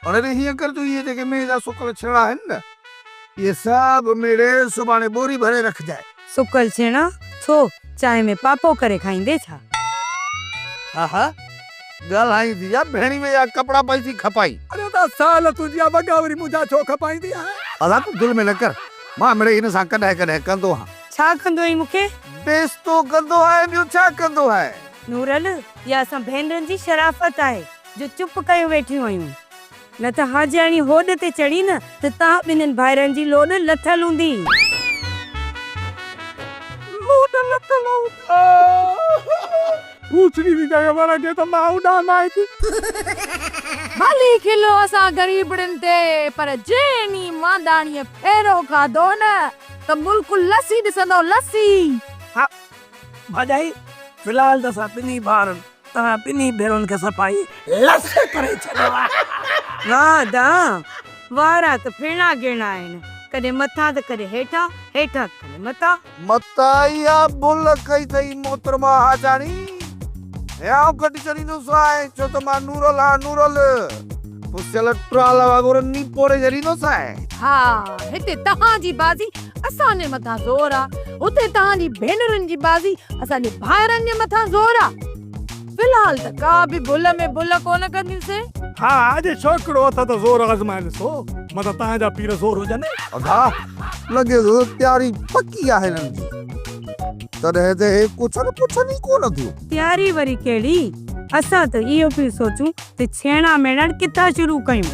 अरे हिय कर तू ये जेके मेरा सुकल छड़ा है ना ये सब मेरे सुबाने बोरी भरे रख जाए। सुकल छेना छो चाय में पापो करे खाईंदे छा। हाँ गल आई दिया भेणी में या कपड़ा पैसी खपाई। अरे ता साल तुझिया बगावरी मुझा छो खपाई दिया है। अदा तू दिल में न कर मां मेरे इन सा कॾहिं कॾहिं कंदो हां। छा कंदो ई मुखे? बेस तो कंदो है ॿियो छा कंदो है। नूरल या असां भेनरनि जी शराफत आहे जो चुप कयो वेठियूं आहियूं, न त हाजाणी होॾ ते चढ़ी न त तव्हां ॿिन्हिनि भाइरनि जी लोॾ लथल हूंदी। पूछनी भी जगह वाला के तो मां उड़ान आई थी। भली खिलो असां गरीबड़न ते पर जेनी मांदाणी फेरो खाधो न त मुल्क लस्सी ॾिसंदो लस्सी। हाँ भाई फिलहाल तो सपनी बार ता पिनी बेरन के सफाई लस्से करे छड़ो। वाह दा वारा त फिरना गिरना आहिनि, कॾहिं मथां त कॾहिं हेठां हेठां कॾहिं मथां। मताया बुल कई थई मोहतरमा हाजानी याओ कटी चली नो साए जो तो मा नूरल हा नूरल पुसल ट्राला वगोर नी पोरे जरी नो साए। हाँ हिते तहां जी बाजी असां ने मथां ज़ोर आ, उते तहां जी भेनरनि जी बाजी असां जे भाइरनि जे मथां ज़ोर आ। फिलहाल त का भी बुल में बुल कोन कंदिसे। हाँ आज छोकड़ो था तो जोर आजमाए सो मत ता जा पीर जोर हो जाने। अधा लगे तो तैयारी पक्की आहे नंदी तॾहिं ते कुछ नहीं कोन थियो। तैयारी वरी केड़ी, असां त इहो पियो सोचूं त छेणा मेणा किथां शुरू कयूं।